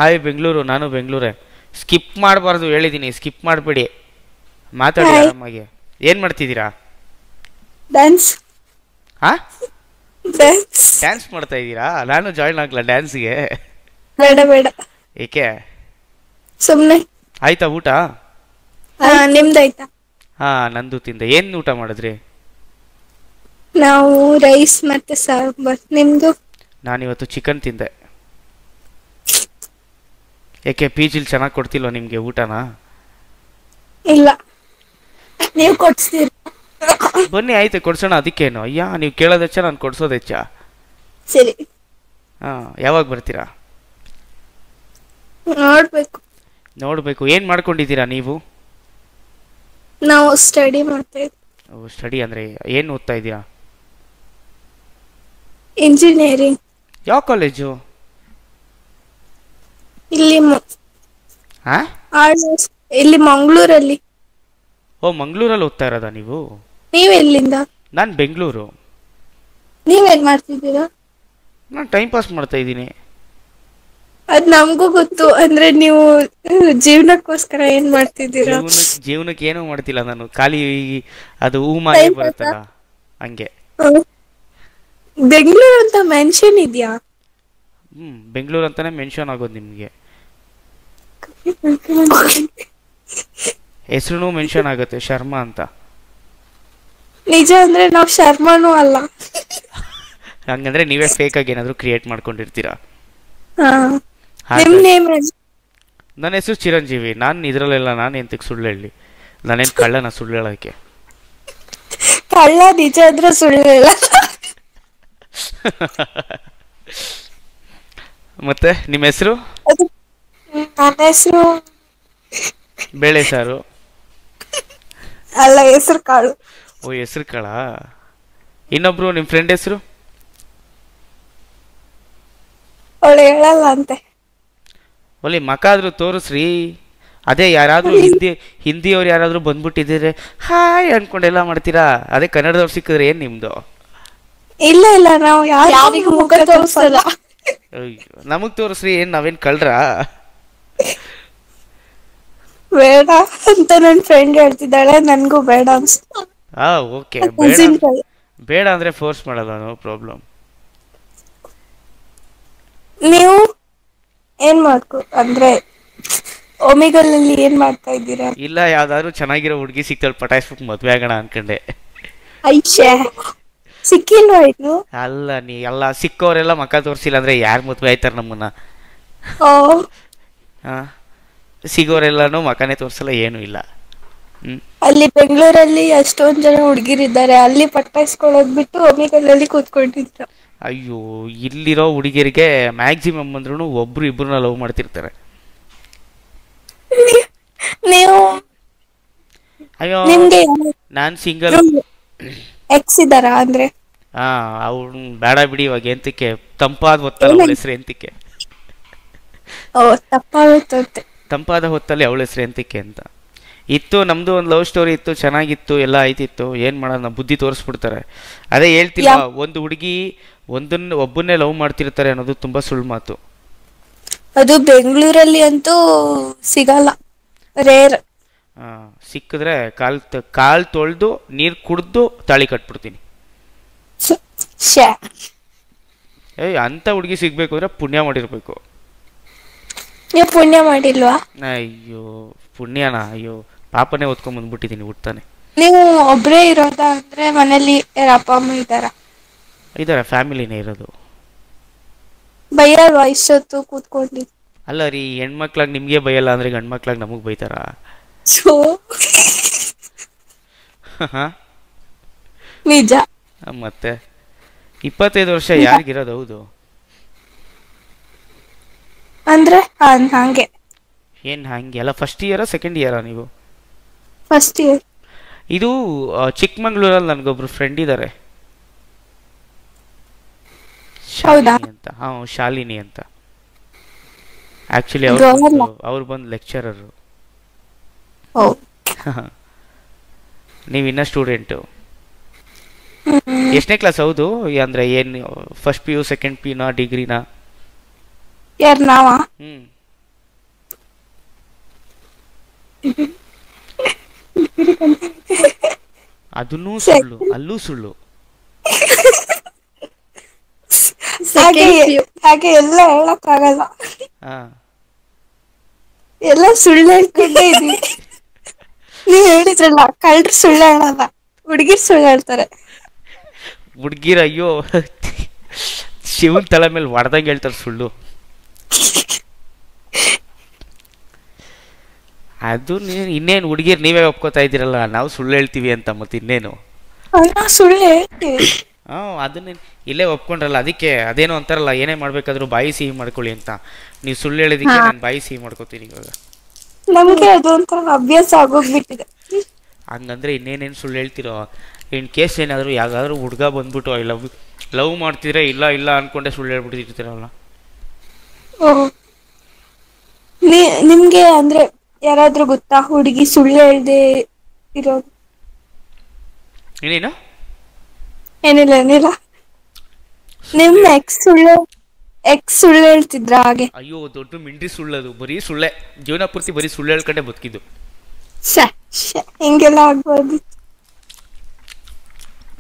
Hi Bengaluru, ನಾನು ಬೆಂಗಳೂರೇ. Skip ಮಾಡಬಾರ್ದು ಹೇಳಿದ್ದೀನಿ, ಸ್ಕಿಪ್ ಮಾಡಬೇಡಿ, ಮಾತಾಡಿ ಹಾಯ್. ಆರಾಮಾಗಿ. ಏನು ಮಾಡ್ತಿದ್ದೀರಾ? ಡ್ಯಾನ್ಸ್. ಹಾಂ, ಡ್ಯಾನ್ಸ್. ಡ್ಯಾನ್ಸ್ ಮಾಡ್ತಾ ಇದ್ದೀರಾ? ನಾನು ಜಾಯ್ನ್ ಆಗಲ್ಲ ಡ್ಯಾನ್ಸ್ಗೆ. ಬೇಡ ಬೇಡ, ಏಕೆ? ಸುಮ್ನೆ. ಆಯ್ತಾ ಊಟ? ನಿಮ್ದಾಯ್ತಾ? ಹಾಂ, ನಂದು ತಿಂದೆ. ಏನು ಊಟ ಮಾಡಿದ್ರಿ? ನಾವು ರೈಸ್ ಮತ್ತೆ ಸಾಂಬಾರ್. ನಿಮ್ದು? ನಾನಿವತ್ತು ಚಿಕನ್ ತಿಂದೆ. ಏಕೆ ಪಿ ಜಿಲಿ ಚೆನ್ನಾಗಿ ಕೊಡ್ತಿಲ್ವಾ ನಿಮಗೆ ಊಟನ? ಇಲ್ಲ, ನೀವು ಕೊಡ್ಸ್ತೀರಿ. ಬನ್ನಿ ಆಯ್ತು ಕೊಡ್ಸೋಣ, ಅದಕ್ಕೇನು. ಅಯ್ಯ, ನೀವು ಕೇಳೋದು ಹೆಚ್ಚ, ನಾನು ಕೊಡ್ಸೋದು ಹೆಚ್ಚ? ಸರಿ, ಹಾಂ, ಯಾವಾಗ ಬರ್ತೀರಾ? ನೋಡ್ಬೇಕು. ನೋಡಬೇಕು. ಏನು ಮಾಡ್ಕೊಂಡಿದ್ದೀರಾ ನೀವು? ನಾವು ಸ್ಟಡಿ ಮಾಡ್ತಾ ಇದ್ವಿ. ಸ್ಟಡಿ ಅಂದರೆ ಏನು ಓದ್ತಾ ಇದ್ದೀರಾ? ಇಂಜಿನಿಯರಿಂಗ್. ಯಾವ ಕಾಲೇಜು? ಇಲ್ಲಿ ಹಾಂ, ಇಲ್ಲಿ ಮಂಗಳೂರಲ್ಲಿ. ಓ, ಮಂಗಳೂರಲ್ಲಿ ಓದ್ತಾ ಇರೋದಾ ನೀವು? ನೀವ್ ಎಲ್ಲಿಂದ? ನಾನು ಬೆಂಗಳೂರು. ನೀವೇನ್ ಮಾಡ್ತಿದ್ದೀರಾ? ನಾನು ಟೈಮ್ ಪಾಸ್ ಮಾಡ್ತಾ ಇದ್ದೀನಿ. ಅದ್ ನಮಗೂ ಗೊತ್ತು, ಅಂದ್ರೆ ನೀವು ಜೀವನಕ್ಕೋಸ್ಕರ ಏನ್ ಮಾಡ್ತಿದ್ದೀರಾ? ಜೀವನಕ್ಕೆ ಏನೂ ಮಾಡ್ತಿಲ್ಲ ನಾನು, ಖಾಲಿ ಅದು ಹೂಮಾಗೆ Time pass ಬರುತ್ತಲ್ಲ ಹಂಗೆ. ಬೆಂಗಳೂರು ಅಂತ ಮೆನ್ಷನ್ ಇದೆಯಾ? ಬೆಂಗಳೂರು ಅಂತಾನೆ ಮೆನ್ಷನ್ ಆಗೋದು ನಿಮಗೆ. ಹೆಸರು ಮೆನ್ಷನ್ ಆಗುತ್ತೆ, ಶರ್ಮಾ ಅಂತ. ನಿಜ ಅಂದ್ರೆ ನಾವ್ ಶರ್ಮಾನು ಅಲ್ಲ. ಹಂಗಂದ್ರೆ ನೀವೇ ಫೇಕ್ ಆಗಿ ಏನಾದರೂ ಕ್ರಿಯೇಟ್ ಮಾಡ್ಕೊಂಡಿರ್ತೀರಾ. ಹಾ, ನಿಮ್ ಹಾಗಾಗಿ ನೇಮ್? ನನ್ನ ಹೆಸರು ಚಿರಂಜೀವಿ. ನಾನು ಇದರಲ್ಲೆಲ್ಲ ನಾನು ಎಂತಕ್ಕೆ ಸುಳ್ಳು ಹೇಳಿ? ನಾನೇನು ಕಳ್ಳನ ಸುಳ್ಳು ಹೇಳೋಕ್ಕೆ? ಕಳ್ಳ ನಿಜ ಅಂದ್ರೆ ಸುಳ್ಳು ಹೇಳ. ಮತ್ತೆ ನಿಮ್ಮ ಹೆಸರು? ನನ್ನ ಹೆಸರು ಬೇಳೆ ಸಾರು. ಅಲ್ಲ, ಹೆಸರು ಕಾಳು. ಓ, ಹೆಸರು ಕಾಳ. ಇನ್ನೊಬ್ರು ನಿಮ್ಮ ಫ್ರೆಂಡ್ ಹೆಸರು? ಅವಳು ಹೇಳಲ್ಲ ಅಂತೆ. ಒಲಿ ಮಕ ಆದ್ರೂ ತೋರಿಸ್ರಿ. ಅದೇ ಯಾರಾದರೂ ಹಿಂದಿಯವ್ರು ಯಾರಾದರೂ ಬಂದ್ಬಿಟ್ಟಿದ್ರೆ ಹಾಯ್ ಅನ್ಕೊಂಡೆಲ್ಲ ಮಾಡ್ತೀರಾ. ಅದೇ ಕನ್ನಡದವ್ರು ಸಿಕ್ಕಿದ್ರೆ ಏನು ನಿಮ್ಮದು? ಇಲ್ಲ ಇಲ್ಲ, ನಾವು ಯಾರಿಗೂ ಮುಖ ತೋರಿಸಲ್ಲ. ನಮಗೆ ತೋರಿಸ್ರಿ, ಏನು ನಾವೇನು ಕಳ್ರಾ? ಬೇಡ ಅಂತ ನನ್ನ ಫ್ರೆಂಡ್ ಹೇಳ್ತಿದ್ದಾಳೆ, ನನ್ಗೂ ಬೇಡ ಅನ್ಸ್ತು. ಓಕೆ, ಬೇಡ. ಬೇಡ ಅಂದರೆ ಫೋರ್ಸ್ ಮಾಡಲ್ಲ, ನೋ ಪ್ರಾಬ್ಲಮ್. ನೀವು ಏನ್ ಅಂದ್ರೆ ಒಮಿಗಲಲ್ಲಿ ಏನ್ ಮಾಡ್ತಾ ಇದ್ದೀರಾ? ಇಲ್ಲ, ಯಾವ್ದಾದ್ರು ಚೆನ್ನಾಗಿರೋ ಹುಡುಗಿ ಸಿಕ್ತಲ್ ಪಟಾಯಿಸ್ಬಿಟ್ಟು ಮದುವೆ ಆಗೋಣ ಅನ್ಕೊಂಡೆ. ಐಶೆ ಸಿಕ್ಕಿಲ್ವಾ ಇದು? ಅಲ್ಲ, ನೀ ಎಲ್ಲ ಸಿಕ್ಕವರೆಲ್ಲ ಮಕ್ಕ ತೋರಿಸಿಲ್ಲ ಅಂದ್ರೆ ಯಾರು ಮದುವೆ ಆಯ್ತಾರೆ ನಮ್ಮನ್ನ? ಓ, ಹಾಂ, ಸಿಗೋರೆಲ್ಲನೂ ಮಕನೇ ತೋರಿಸಲ್ಲ, ಏನೂ ಇಲ್ಲ. ಅಲ್ಲಿ ಬೆಂಗಳೂರಲ್ಲಿ ಅಷ್ಟೊಂದ್ ಜನ ಹುಡುಗಿರಿದ್ದಾರೆ, ಅಲ್ಲಿ ಪಟಾಯಿಸ್ಕೊಳ್ಳೋದ್ ಬಿಟ್ಟು ಒಮಿಗಲಲ್ಲಿ ಕೂತ್ಕೊಂಡಿದ್ರು. ಅಯ್ಯೋ, ಇಲ್ಲಿರೋ ಹುಡುಗಿಯರಿಗೆ ಮ್ಯಾಕ್ಸಿಮಮ್ ಅಂದ್ರೂ ಒಬ್ರು ಇಬ್ಬರನ್ನ ಲವ್ ಮಾಡ್ತಿರ್ತಾರೆ. ನೀವು ಅಯ್ಯೋ, ನಿಮ್ಗೆ ನಾನು ಸಿಂಗಲ್. ಎಕ್ಸ್ ಇದಾರಾ ಅಂದ್ರೆ? ಅವ್ನು ಬೇಡ ಬಿಡಿ, ಇವಾಗ ಎಂತಕ್ಕೆ? ತಂಪಾದ ಹೊತ್ತಲ್ಲ ಅವಳ ಹೆಸರು ಎಂತಕ್ಕೆ? ಓ, ತಪ್ಪಾಗುತ್ತೆ. ತಂಪಾದ ಹೊತ್ತಲ್ಲಿ ಅವಳ ಹೆಸರು ಎಂತಕ್ಕೆ ಅಂತ ಇತ್ತು. ನಮ್ದು ಒಂದು ಲವ್ ಸ್ಟೋರಿ ಇತ್ತು, ಚೆನ್ನಾಗಿತ್ತು, ಎಲ್ಲ ಆಯ್ತಿತ್ತು. ಏನು ಮಾಡೋಣ, ಬುದ್ಧಿ ತೋರಿಸ್ಬಿಡ್ತಾರೆ. ಅದೇ ಹೇಳ್ತಿಲ್ಲ, ಒಂದು ಹುಡುಗಿ ಒಬ್ಬನ್ನೇ ಲವ್ ಮಾಡ್ತಿರ್ತಾರೆ ಅನ್ನೋದು ತುಂಬಾ ಸುಳ್ಳು ಮಾತು. ಅದು ಬೆಂಗಳೂರಲ್ಲಿ ಅಂತೂ ಸಿಗಲ್ಲ, ರೇರ್. ಸಿಕ್ಕಿದ್ರೆ ಕಾಲ್ ತೊಳೆದು ನೀರು ಕುಡ್ದು ತಾಳಿ ಕಟ್ಬಿಡ್ತೀನಿ. ಅಂತ ಹುಡುಗಿ ಸಿಗ್ಬೇಕು ಅಂದ್ರೆ ಪುಣ್ಯ ಮಾಡಿರ್ಬೇಕು. ನೀವು ಪುಣ್ಯ ಮಾಡಿಲ್ವಾ? ಅಯ್ಯೋ, ಪುಣ್ಯನ? ಅಯ್ಯೋ, ಪಾಪನೇ ಹೊತ್ಕೊಂಡ್ ಬಂದ್ಬಿಟ್ಟಿದ್ದೀನಿ ಹುಟ್ಟಾನೆ. ನೀವು ಒಬ್ರೇ ಇರೋದಾ ಅಂದ್ರೆ ಮನೇಲಿ ಅಪ್ಪ ಅಮ್ಮ ಇದಾರೆ, ಫ್ಯಾಮಿಲಿನೇ ಇರೋದು. ಬೈಯಲ್ವಾ ಇಷ್ಟೊತ್ತು ಕೂತ್ಕೊಂಡು? ಅಲ್ಲ ರೀ, ಹೆಣ್ಮಕ್ಳಾಗ ನಿಮ್ಗೆ ಬೈಯಲ್ಲ ಅಂದ್ರೆ ಗಂಡ್ಮಕ್ಳಾಗ ನಮಗ್ ಬೈತಾರ? ನಿಜ. ಮತ್ತೆ 25 ವರ್ಷ ಯಾರಿಗಿರೋದು? ಹೌದು ಅಂದ್ರೆ ಹಂಗೆ. ಏನ್ ಹಂಗೆ ಅಲ್ಲ, ಫಸ್ಟ್ ಇಯರಾ ಸೆಕೆಂಡ್ ಇಯರಾ ನೀವು? First year. ಇದು ಚಿಕ್ಕಮಂಗ್ಳೂರಲ್ಲಿ ನನಗೊಬ್ರು ಫ್ರೆಂಡ್ ಇದ್ದಾರೆ, ಶಾಲಿನಿ ಅಂತ. ಶಾಲಿನಿ ಅಂತ. ಆಕ್ಚುಲಿ ಅವ್ರು ಬಂದು ಲೆಕ್ಚರರು. ನೀವಿನ್ನ ಸ್ಟೂಡೆಂಟು. ಎಷ್ಟನೇ ಕ್ಲಾಸ್? ಹೌದು, ಅಂದ್ರೆ ಏನು first P U second P ಯುನಾ ಡಿಗ್ರಿನಾ? ಯಾರು ನಾವ? ಅದನ್ನೂ ಸುಳ್ಳು, ಅಲ್ಲೂ ಸುಳ್ಳು. ಹಾಗೆ ಹಾಗೆ ಎಲ್ಲ ಹೇಳಕ್ಕಾಗಲ್ಲ, ಹಾ, ಎಲ್ಲ ಸುಳ್ಳು ಹೇಳ್ಕೊಂಡೇ ಇದೀವಿ. ನೀವ್ ಹೇಳಿದ್ರಲ್ಲ ಕಳ್ರು ಸುಳ್ಳು ಹೇಳಲ್ಲ, ಹುಡುಗಿರ್ ಸುಳ್ಳು ಹೇಳ್ತಾರೆ. ಹುಡ್ಗಿರ ಅಯ್ಯೋ ಶಿವನ್ ತಲೆ ಮೇಲೆ ಹೊಡೆದಂಗೆ ಹೇಳ್ತಾರೆ ಸುಳ್ಳು. ಅದು ಇನ್ನೇನು ಹುಡುಗಿರ್ ನೀವೇ ಒಪ್ಕೋತಾ ಇದ್ದೀರಲ್ಲ ನಾವು ಸುಳ್ಳು ಹೇಳ್ತೀವಿ ಅಂತ, ಮತ್ತೆ ಇನ್ನೇನು. ಸುಳ್ಳು ಹೇಳ್ತೀವಿ. ಅದನ್ನೇ ಇಲ್ಲೇ ಒಪ್ಕೊಂಡ್ರಲ್ಲ, ಅದಕ್ಕೆ ಅದೇನೋ ಅಂತಾರಲ್ಲ, ಏನೇ ಮಾಡ್ಬೇಕಾದ್ರೂ ಬಾಯಿ ಸಿಹಿ ಮಾಡ್ಕೊಳ್ಳಿ ಅಂತ. ನೀವು ಸುಳ್ಳು ಹೇಳೋದಕ್ಕೆ ನಾನು ಬಾಯಿ ಸಿಹಿ ಮಾಡ್ಕೋತೀನಿ ಇವಾಗ. ನಮ್ಗೆ ಅದು ಒಂಥರ ಅಭ್ಯಾಸ ಆಗೋಗ್ಬಿಟ್ಟಿದೆ. ಹಂಗಂದ್ರೆ ಇನ್ನೇನೇನು ಸುಳ್ಳು ಹೇಳ್ತಿರೋ. ಇನ್ ಕೇಸ್ ಏನಾದರೂ ಯಾವ್ದಾದ್ರು ಹುಡುಗ ಬಂದ್ಬಿಟ್ಟು ಐ ಲವ್ ಮಾಡ್ತಿದ್ರೆ ಇಲ್ಲ ಇಲ್ಲ ಅನ್ಕೊಂಡೆ ಸುಳ್ಳು ಹೇಳ್ಬಿಟ್ಟಿರ್ತೀರಲ್ಲ. ನಿಮ್ಗೆ ಅಂದ್ರೆ ಯಾರಾದ್ರೂ ಗೊತ್ತಾ ಹುಡುಗಿ ಸುಳ್ಳು ಹೇಳ್ದೆ ಇರೋದು? ಏನೇನು? ಏನಿಲ್ಲ ಏನಿಲ್ಲ. ನಿಮ್ ಎಕ್ಸ್ ಸುಳ್ಳು ಹೇಳ್ತಿದ್ರ ಹಾಗೆ? ಅಯ್ಯೋ ದೊಡ್ಡ ಮಿಂಡ್ರಿ ಸುಳ್ಳದು, ಬರೀ ಸುಳ್ಳೆ, ಜೀವನ ಪೂರ್ತಿ ಬರೀ ಸುಳ್ಳು ಹೇಳ್ಕೊಂಡೆ ಬದುಕಿದ್ದು. ಹಿಂಗೆಲ್ಲ ಆಗ್ಬಾರ್ದು.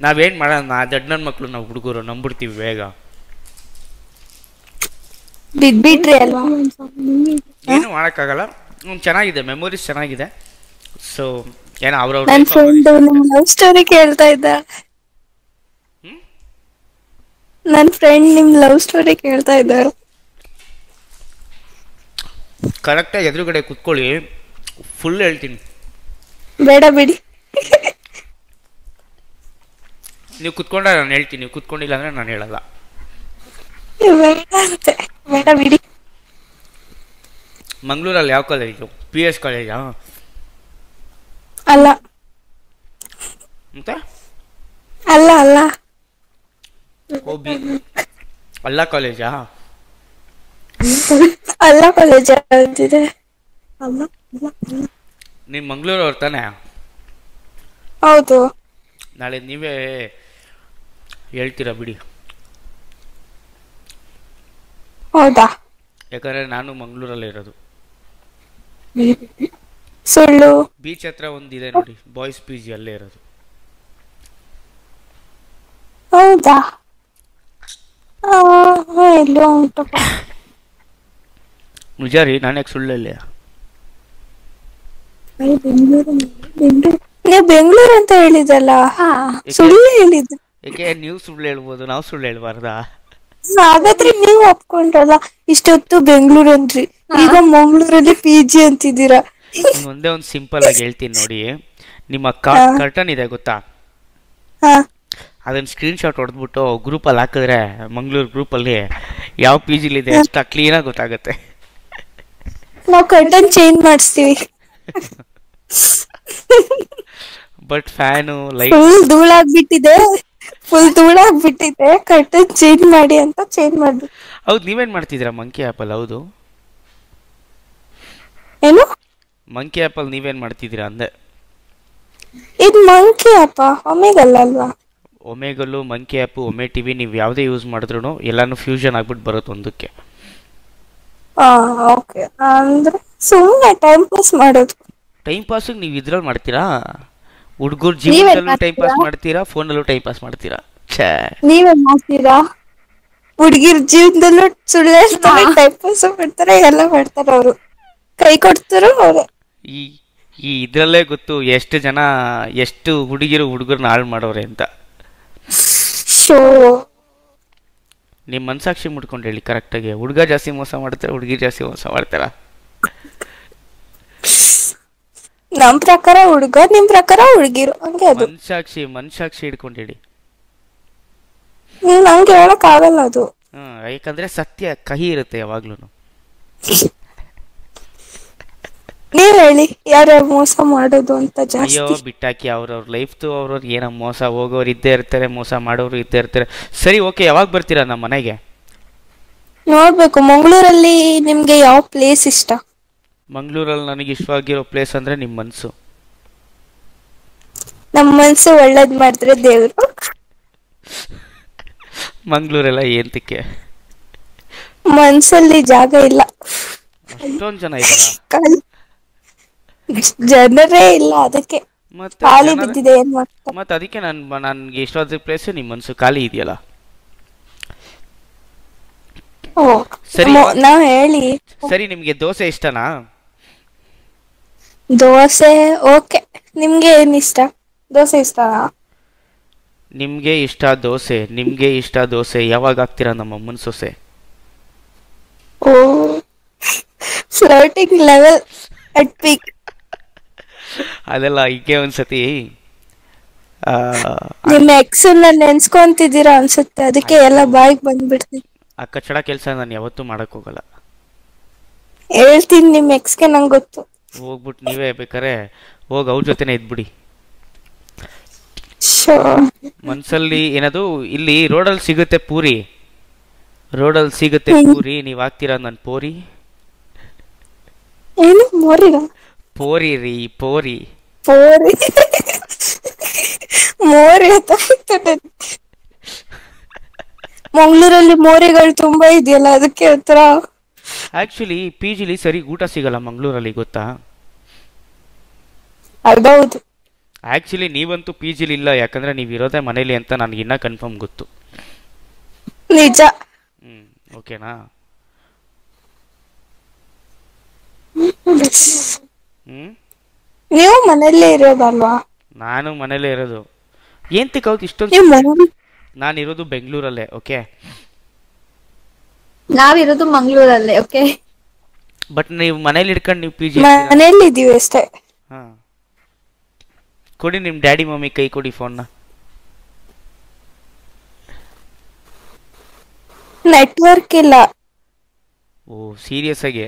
ನಾವೇನ್ ಮಾಡೋಣ, ದೊಡ್ಡ ನನ್ನ ಮಕ್ಳು ನಾವು ಹುಡುಗರು ನಂಬಿಡ್ತೀವಿ ಬೇಗ. ಬಿಟ್ಬಿಟ್ರಿ ಅಲ್ವಾ? ಏನು ಮಾಡೋಕ್ಕಾಗಲ್ಲ. ಚೆನ್ನಾಗಿದೆ, ಮೆಮೊರೀಸ್ ಚೆನ್ನಾಗಿದೆ. ಸೊ ಏನೋ ಅವ್ರವ್ರ ನನ್ನ ಫ್ರೆಂಡ್ ನಿಮ್ ಲವ್ ಸ್ಟೋರಿ ಕೇಳ್ತಾ ಇದ್ದ. ನನ್ನ ಫ್ರೆಂಡ್ ನಿಮ್ ಲವ್ ಸ್ಟೋರಿ ಕೇಳ್ತಾ ಇದ್ದಾರೆ. ಕರೆಕ್ಟಾಗಿ ಎದುರುಗಡೆ ಕುತ್ಕೊಳ್ಳಿ, ಫುಲ್ ಹೇಳ್ತೀನಿ. ಬೇಡ ಬಿಡಿ. ನೀವು ಕುತ್ಕೊಂಡ್ರೆ ನಾನು ಹೇಳ್ತೀನಿ, ನೀವು ಕುತ್ಕೊಂಡಿಲ್ಲ ಅಂದ್ರೆ ನಾನು ಹೇಳಲ್ಲ. ಬೇಡ ಬಿಡಿ. ಮಂಗಳೂರಲ್ಲಿ ಯಾವ ಕಾಲೇಜು? PS ಕಾಲೇಜಾ? ಅಲ್ಲ ಮತ್ತೆ ಅಲ್ಲ ಅಲ್ಲ ಅಲ್ಲ ಕಾಲೇಜಾ? ಅಲ್ಲ ಕಾಲೇಜ್ ಅಂತಿದೆ. ನೀವು ಮಂಗಳೂರವ್ರು ತಾನೆ? ಹೌದು. ನಾಳೆ ನೀವೇ ಹೇಳ್ತೀರಾ ಬಿಡಿ. ಹೌದಾ? ಯಾಕಂದ್ರೆ ನಾನು ಮಂಗಳೂರಲ್ಲೇ ಇರೋದು. ಸುಳ್ಳು. ಬೀಚ್ ಹತ್ರ ಒಂದಿದೆ ನೋಡಿ, ಬಾಯ್ಸ್ PG, ಅಲ್ಲೇ ಇರೋದು. ಹೌದಾ? ಎಲ್ಲೋ ಉಂಟಪ್ಪ. ನಿಜ ರೀ, ನಾನ್ಯಾಕೆ ಸುಳ್ಳಲ್ಲಿ? ನೀವು ಬೆಂಗಳೂರು ಅಂತ ಹೇಳಿದಲ್ಲ, ಸುಳ್ಳು ಹೇಳಿದ್ದು. ಯಾಕೆ ನೀವು ಸುಳ್ಳು ಹೇಳ್ಬೋದು, ನಾವು ಸುಳ್ಳು ಹೇಳ್ಬಾರ್ದಾ? ಹಾಗಾದ್ರೆ ನೀವು ಒಪ್ಕೊಂಡ್ರಲ್ಲ, ಇಷ್ಟೊತ್ತು ಬೆಂಗಳೂರು ಅಂದ್ರಿ, ಈಗ ಮಂಗಳೂರಲ್ಲಿ PG ಅಂತಿದ್ದೀರಾ. ಒಂದೇ ಒಂದು ಸಿಂಪಲ್ ಆಗಿ ಹೇಳ್ತೀನಿ ನೋಡಿ. ನಿಮ್ಮ ಕರ್ಟನ್ ಇದೆ ಗೊತ್ತಾ? ಅದನ್ನ ಸ್ಕ್ರೀನ್ ಶಾಟ್ ಹೊಡೆದ್ಬಿಟ್ಟು ಗ್ರೂಪಲ್ಲಿ ಹಾಕಿದ್ರೆ, ಮಂಗಳೂರು ಗ್ರೂಪಲ್ಲಿ ಯಾವ PG ಇದೆ ಅಷ್ಟ ಕ್ಲೀನಾಗಿ ಗೊತ್ತಾಗುತ್ತೆ. ನಾವು ಕರ್ಟನ್ ಚೇಂಜ್ ಮಾಡಿಸ್ತೀವಿ. ಬಟ್ ಫ್ಯಾನು ಲೈಟ್ ಫುಲ್ ಧೂಳಾಗ್ಬಿಟ್ಟಿದೆ, ಕರ್ಟನ್ ಚೇಂಜ್ ಮಾಡಿ ಅಂತ ಚೇಂಜ್ ಮಾಡಿ. ಹೌದು, ನೀವೇನ್ ಮಾಡ್ತಿದ್ದೀರಾ ಮಂಕಿ ಆ್ಯಪಲ್? ಹೌದು, ಏನು ಮಂಕಿ ಆ್ಯಪಲ್ ನೀವೇನ್ ಮಾಡ್ತಿದ್ದೀರಾ ಅಂದೆ. ಇದು ಮಂಕಿ ಆ್ಯಪ್, ಒಮೆಗಲ್ ಅಲ್ವಾ? ಒಮೆಗಲ್ಲು, ಮಂಕಿ ಆ್ಯಪ್, ಒಮೆ TV, ನೀವು ಯಾವುದೇ ಯೂಸ್ ಮಾಡಿದ್ರು ಎಲ್ಲಾನು ಫ್ಯೂಷನ್ ಆಗ್ಬಿಟ್ಟು ಬರುತ್ತೆ ಒಂದಕ್ಕೆ. ಓಕೆ. ಅಂದ್ರೆ ಸುಮ್ಮನೆ ಟೈಮ್ ಪಾಸ್ ಮಾಡೋದು. ಟೈಮ್ ಪಾಸಿಗೆ ನೀವು ಇದ್ರಲ್ಲಿ ಮಾಡ್ತೀರಾ? ಹುಡುಗರು ಜೀವನದಲ್ಲೂ ಟೈಮ್ ಪಾಸ್ ಮಾಡ್ತೀರಾ, ಫೋನಲ್ಲೂ ಟೈಮ್ ಪಾಸ್ ಮಾಡ್ತೀರಾ? ನೀವೇ ಮಾಡ್ತೀರಾ? ಹುಡುಗಿರ್ ಜೀವನದಲ್ಲೂ ಸುಳ್ಳು ಹೇಳ್ತಾರೆ, ಟೈಮ್ ಪಾಸ್ ಮಾಡ್ತಾರೆ, ಎಲ್ಲ ಮಾಡ್ತಾರೆ. ಅವರು ಕೈ ಕೊಡ್ತಾರೋ ಅವ್ರೆ. ಈ ಇದ್ರಲ್ಲೇ ಗೊತ್ತು ಎಷ್ಟು ಹುಡುಗರನ್ನ ಹಾಳು ಮಾಡೋರೆ ಅಂತ. ನಿಮ್ಮ ಮನಸಾಕ್ಷಿ ಮುಟ್ಕೊಂಡು ಹೇಳಿ ಕರೆಕ್ಟಾಗಿ, ಹುಡುಗ ಜಾಸ್ತಿ ಮೋಸ ಮಾಡ್ತಾರೆ, ಹುಡುಗಿ ಜಾಸ್ತಿ ಮೋಸ ಮಾಡ್ತಾರ? ನಮ್ ಪ್ರಕಾರ ಹುಡುಗ, ನಿಮ್ ಪ್ರಕಾರ ಹುಡುಗಿರು, ಹಂಗೆ ಅದು. ಮನಸಾಕ್ಷಿ ಹಿಡ್ಕೊಂಡು ಹೇಳಿ. ನಂಗೆ ಹೇಳಕ್ ಆಗಲ್ಲ ಅದು. ಯಾಕಂದ್ರೆ ಸತ್ಯ ಕಹಿ ಇರುತ್ತೆ ಯಾವಾಗ್ಲೂ. ನೀವ್ ಹೇಳಿ, ಯಾರ್ಯಾರು ಮೋಸ ಮಾಡೋದು ಅಂತ ಜಾಸ್ತಿ. ಅಯ್ಯೋ ಬಿಟ್ಟಾಕಿ, ಅವ್ರವ್ರ ಲೈಫ್ದು ಅವ್ರವ್ರಿಗೆ ಏನೋ ಮೋಸ ಹೋಗೋರು ಇದ್ದೇ ಇರ್ತಾರೆ, ಮೋಸ ಮಾಡೋರು ಇದ್ದೇ ಇರ್ತಾರೆ. ಸರಿ, ಓಕೆ, ಯಾವಾಗ ಬರ್ತೀರಾ ನಮ್ಮ ಮನೆಗೆ? ನೋಡ್ಬೇಕು. ಮಂಗಳೂರಲ್ಲಿ ನಿಮ್ಗೆ ಯಾವ ಪ್ಲೇಸ್ ಇಷ್ಟ? ಮಂಗಳೂರಲ್ಲಿ ನನಗೆ ಇಷ್ಟವಾಗಿರೋ ಪ್ಲೇಸ್ ಅಂದ್ರೆ ನಿಮ್ಮ ಮನ್ಸು. ನಮ್ಮ ಮನ್ಸು ಒಳ್ಳೇದ್ ಮಾಡಿದ್ರೆ ದೇವ್ರು. ಮಂಗಳೂರೆಲ್ಲ ಏಂತಕ್ಕೆ? ಮನ್ಸಲ್ಲಿ ಜಾಗ ಇಲ್ಲ. ಅಷ್ಟೊಂದು ಜನ ಇದ್ದಾರಾ? ಜನರೇ ಇಲ್ಲ ಅದಕ್ಕೆ ಮತ್ತೆ ಖಾಲಿ ಜನರ ಬಿದ್ದಿದೆ ಏನ್ ಮಾಡ್ತಾರೆ. ಮತ್ತೆ ಅದಕ್ಕೆ ನನ್ಗೆ ಇಷ್ಟವಾದ ಪ್ಲೇಸ್ ನಿಮ್ಮ ಮನಸ್ಸು ಖಾಲಿ ಇದೆಯಲ್ಲ. ಓ ಸರಿ ನಾವ್ ಹೇಳಿ. ಸರಿ, ನಿಮ್ಗೆ ದೋಸೆ ಇಷ್ಟನಾ? ದೋಸೆ ಓಕೆ. ನಿಮ್ಗೆ ಏನ್ ಇಷ್ಟ? ದೋಸೆ ಇಷ್ಟನಾ? ನಿಮ್ಗೆ ಇಷ್ಟ ದೋಸೆ ಯಾವಾಗ ಆಗ್ತೀರಾ ನಮ್ಮ ಅಮ್ಮನ ಸೊಸೆ? ಓ ಫ್ಲರ್ಟಿಂಗ್ ಲೆವೆಲ್ ಅಟ್ ಪೀಕ್. ಅದೆಲ್ಲ ಹೀಗೆ ಒಂದ್ಸತಿ ಆ, ನಿಮ್ಮ ಎಕ್ಸ್ ನೆನ್ಸ್ಕೊಂತಿದ್ದೀರಾ ಅನ್ಸುತ್ತೆ, ಅದಕ್ಕೆ ಎಲ್ಲ ಅಯ್ಯೋ, ಬಾಯಿಗೆ ಬಂದ್ಬಿಡ್ತೀನಿ. ಆ ಕಚ್ಚಡ ಕೆಲಸ ನಾನು ಯಾವತ್ತೂ ಮಾಡಕ್ ಹೋಗಲ್ಲ. ಹೇಳ್ತೀನಿ ನಿಮ್ ಎಕ್ಸ್ಗೆ, ನಂಗೆ ಗೊತ್ತು. ಹೋಗ್ಬಿಟ್ಟು ನೀವೇ ಬೇಕಾರೆ ಹೋಗಿ ಅವ್ರ ಜೊತೆನೆ ಇದ್ಬಿಡಿ. ಶೋ ಮನ್ಸಲ್ಲಿ ಏನದು, ಇಲ್ಲಿ ರೋಡಲ್ಲಿ ಸಿಗುತ್ತೆ ಪೂರಿ, ನೀವ್ ಆಗ್ತೀರಾ ನನ್ ಪೋರಿ? ಏನು ಮೋರಿಗ? ಪೋರಿ ರೀ, ಪೋರಿ. ಪೋರಿ ಮೋರಿ ಮಂಗ್ಳೂರಲ್ಲಿ ಮೋರಿಗಳು ತುಂಬಾ ಇದೆಯಲ್ಲ, ಅದಕ್ಕೆ ಉತ್ತರ. ಆಕ್ಚುಲಿ ಪಿ ಜಿಲಿ ಸರಿ ಊಟ ಸಿಗಲ್ಲ ಮಂಗಳೂರಲ್ಲಿ, ಗೊತ್ತಾ? ಅದೌದು. ಆಕ್ಚುಲಿ ನೀವಂತೂ ಪಿ ಜಿಲಿ ಇಲ್ಲ, ಯಾಕಂದ್ರೆ ನೀವ್ ಇರೋದೇ ಮನೇಲಿ ಅಂತ ನನಗೆ ಇನ್ನ ಕನ್ಫರ್ಮ್ ಗೊತ್ತು. ನಿಜ. ಓಕೆನಾ? ಹ್ಮ್ ನೀವು ಮನೆಯಲ್ಲೇ ಇರೋದಲ್ವಾ? ನಾನು ಮನೇಲೇ ಇರೋದು. ಏನ್ ತಿಕ್ಕೌತ್ ಇಷ್ಟೊಂದು? ನೀವು ಮನೇಲಿ? ನಾನಿರೋದು ಬೆಂಗಳೂರಲ್ಲೇ. ಓಕೆ, ನಾವಿರೋದು ಮಂಗ್ಳೂರಲ್ಲೇ. ಓಕೆ, ಬಟ್ ನೀವು ಮನೇಲಿ ಇಟ್ಕೊಂಡು ನೀವು ಪಿ ಜಿ ಮನೇಲಿ ಇದೀವಿ ಅಷ್ಟೇ. ಹಾ, ಕೊಡಿ ನಿಮ್ ಡ್ಯಾಡಿ ಮಮ್ಮಿ ಕೈ ಕೊಡಿ ಫೋನ್ನ. ನೆಟ್ವರ್ಕ್ ಇಲ್ಲ. ಓ ಸೀರಿಯಸ್ ಆಗಿ?